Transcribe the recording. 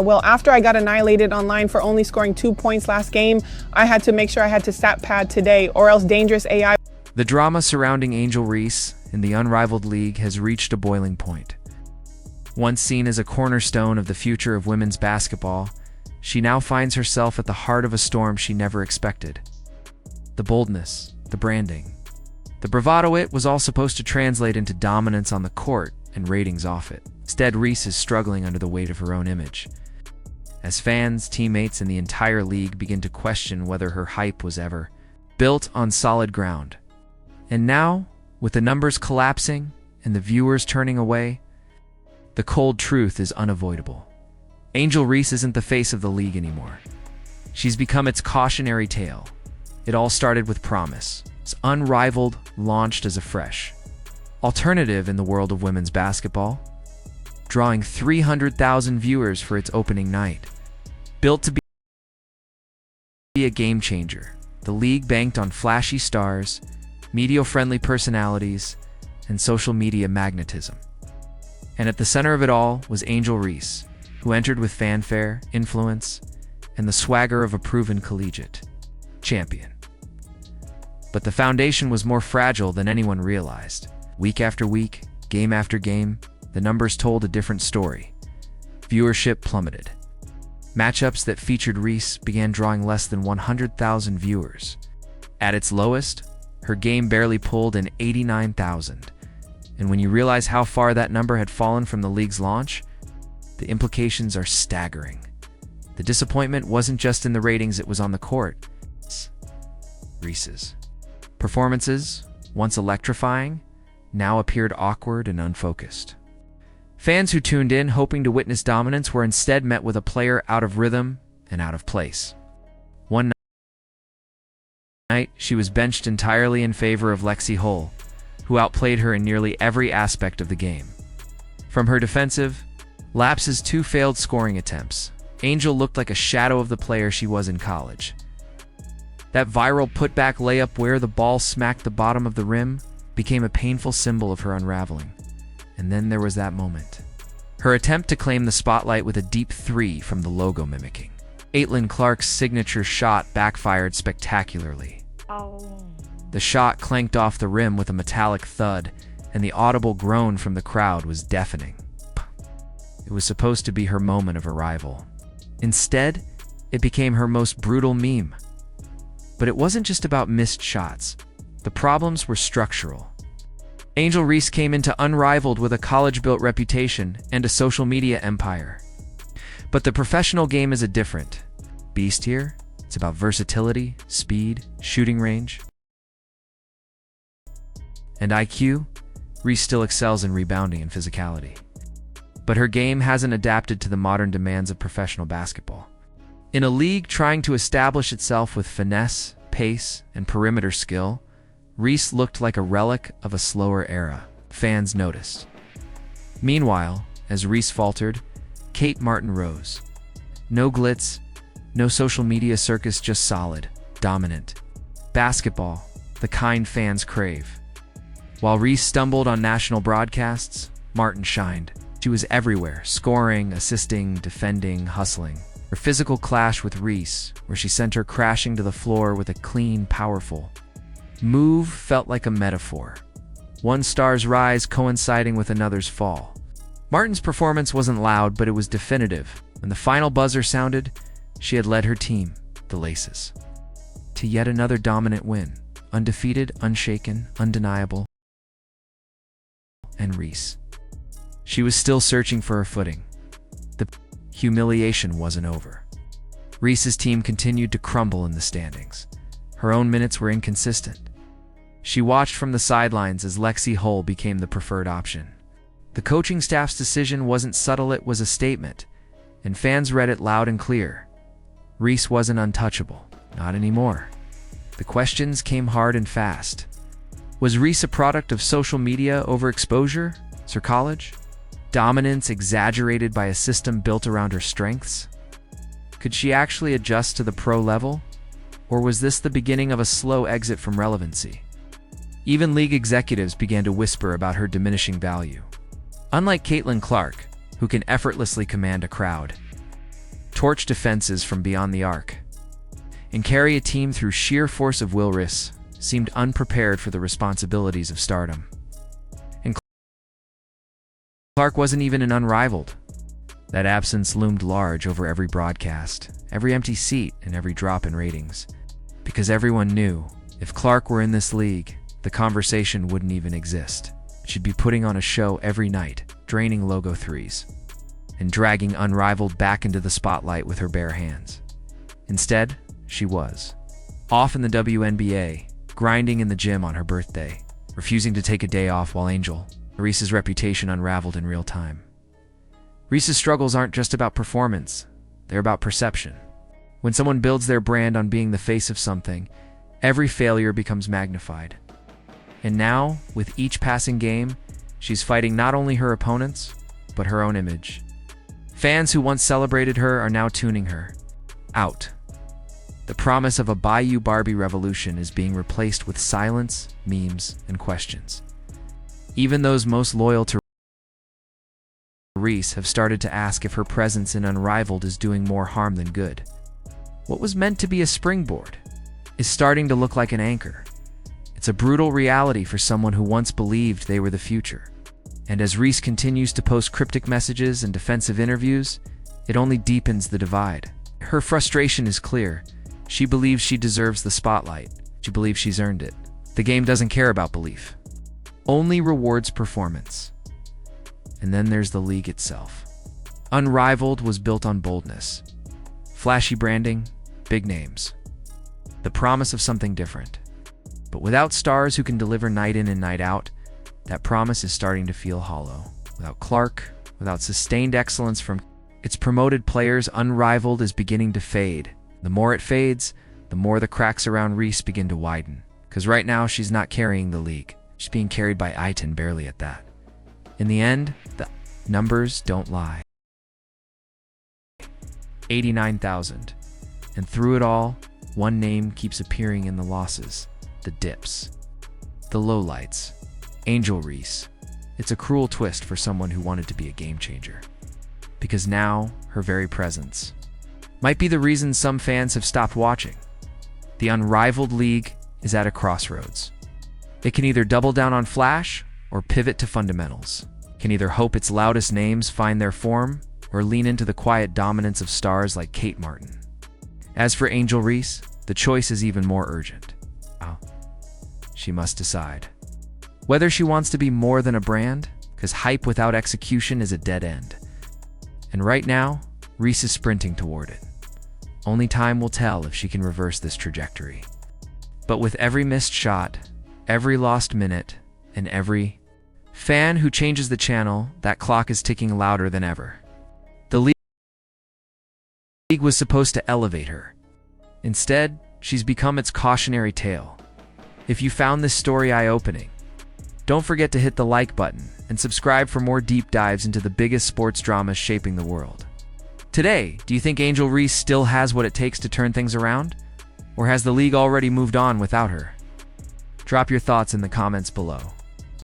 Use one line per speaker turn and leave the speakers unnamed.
Well, after I got annihilated online for only scoring 2 points last game, I had to make sure I had to stat pad today, or else dangerous AI.
The drama surrounding Angel Reese in the Unrivaled League has reached a boiling point. Once seen as a cornerstone of the future of women's basketball, she now finds herself at the heart of a storm she never expected. The boldness, the branding, the bravado, it was all supposed to translate into dominance on the court and ratings off it. Instead, Reese is struggling under the weight of her own image, as fans, teammates, and the entire league begin to question whether her hype was ever built on solid ground. And now, with the numbers collapsing and the viewers turning away, the cold truth is unavoidable. Angel Reese isn't the face of the league anymore. She's become its cautionary tale. It all started with promise. Unrivaled launched as a fresh alternative in the world of women's basketball, drawing 300,000 viewers for its opening night. Built to be a game changer, the league banked on flashy stars, media-friendly personalities, and social media magnetism. And at the center of it all was Angel Reese, who entered with fanfare, influence, and the swagger of a proven collegiate champion. But the foundation was more fragile than anyone realized. Week after week, game after game, the numbers told a different story. Viewership plummeted. Matchups that featured Reese began drawing less than 100,000 viewers. At its lowest, her game barely pulled in 89,000. And when you realize how far that number had fallen from the league's launch, the implications are staggering. The disappointment wasn't just in the ratings, it was on the court. Reese's performances, once electrifying, now appeared awkward and unfocused. Fans who tuned in hoping to witness dominance were instead met with a player out of rhythm and out of place. One night, she was benched entirely in favor of Lexi Hull, who outplayed her in nearly every aspect of the game. From her defensive lapses to failed scoring attempts, Angel looked like a shadow of the player she was in college. That viral putback layup where the ball smacked the bottom of the rim became a painful symbol of her unraveling. And then there was that moment. Her attempt to claim the spotlight with a deep three from the logo mimicking Caitlin Clark's signature shot backfired spectacularly. The shot clanked off the rim with a metallic thud, and the audible groan from the crowd was deafening. It was supposed to be her moment of arrival. Instead, it became her most brutal meme. But it wasn't just about missed shots. The problems were structural. Angel Reese came into Unrivaled with a college-built reputation and a social media empire. But the professional game is a different beast here. It's about versatility, speed, shooting range, and IQ. Reese still excels in rebounding and physicality. But her game hasn't adapted to the modern demands of professional basketball. In a league trying to establish itself with finesse, pace, and perimeter skill, Reese looked like a relic of a slower era. Fans noticed. Meanwhile, as Reese faltered, Kate Martin rose. No glitz, no social media circus, just solid, dominant basketball, the kind fans crave. While Reese stumbled on national broadcasts, Martin shined. She was everywhere, scoring, assisting, defending, hustling. Her physical clash with Reese, where she sent her crashing to the floor with a clean, powerful move, felt like a metaphor. One star's rise coinciding with another's fall. Martin's performance wasn't loud, but it was definitive. When the final buzzer sounded, she had led her team, the Laces, to yet another dominant win. Undefeated, unshaken, undeniable. And Reese. She was still searching for her footing. The humiliation wasn't over. Reese's team continued to crumble in the standings. Her own minutes were inconsistent. She watched from the sidelines as Lexi Hull became the preferred option. The coaching staff's decision wasn't subtle, it was a statement, and fans read it loud and clear. Reese wasn't untouchable. Not anymore. The questions came hard and fast. Was Reese a product of social media overexposure? Her college? Dominance exaggerated by a system built around her strengths? Could she actually adjust to the pro level? Or was this the beginning of a slow exit from relevancy? Even league executives began to whisper about her diminishing value. Unlike Caitlin Clark, who can effortlessly command a crowd, torch defenses from beyond the arc, and carry a team through sheer force of will. Reese seemed unprepared for the responsibilities of stardom. And Clark wasn't even an unrivaled. That absence loomed large over every broadcast, every empty seat, and every drop in ratings. Because everyone knew, if Clark were in this league, the conversation wouldn't even exist. She'd be putting on a show every night, draining logo threes, and dragging Unrivaled back into the spotlight with her bare hands. Instead, she was off in the WNBA, grinding in the gym on her birthday, refusing to take a day off while Angel Reese's reputation unraveled in real time. Reese's struggles aren't just about performance, they're about perception. When someone builds their brand on being the face of something, every failure becomes magnified. And now, with each passing game, she's fighting not only her opponents, but her own image. Fans who once celebrated her are now tuning her out. The promise of a Bayou Barbie revolution is being replaced with silence, memes, and questions. Even those most loyal to Reese have started to ask if her presence in Unrivaled is doing more harm than good. What was meant to be a springboard is starting to look like an anchor. It's a brutal reality for someone who once believed they were the future. And as Reese continues to post cryptic messages and defensive interviews, it only deepens the divide. Her frustration is clear. She believes she deserves the spotlight. She believes she's earned it. The game doesn't care about belief, only rewards performance. And then there's the league itself. Unrivaled was built on boldness, flashy branding, big names, the promise of something different. But without stars who can deliver night in and night out, that promise is starting to feel hollow. Without Clark, without sustained excellence from its promoted players, Unrivaled is beginning to fade. The more it fades, the more the cracks around Reese begin to widen. Because right now, she's not carrying the league. She's being carried by Aiton, barely at that. In the end, the numbers don't lie. 89,000. And through it all, one name keeps appearing in the losses. The dips. The lowlights. Angel Reese. It's a cruel twist for someone who wanted to be a game changer. Because now, her very presence might be the reason some fans have stopped watching. The Unrivaled League is at a crossroads. It can either double down on flash or pivot to fundamentals. It can either hope its loudest names find their form or lean into the quiet dominance of stars like Kate Martin. As for Angel Reese, the choice is even more urgent. She must decide whether she wants to be more than a brand, because hype without execution is a dead end. And right now, Reese is sprinting toward it. Only time will tell if she can reverse this trajectory. But with every missed shot, every lost minute, and every fan who changes the channel, that clock is ticking louder than ever. The league was supposed to elevate her. Instead, she's become its cautionary tale. If you found this story eye-opening, don't forget to hit the like button and subscribe for more deep dives into the biggest sports dramas shaping the world. Today, do you think Angel Reese still has what it takes to turn things around? Or has the league already moved on without her? Drop your thoughts in the comments below.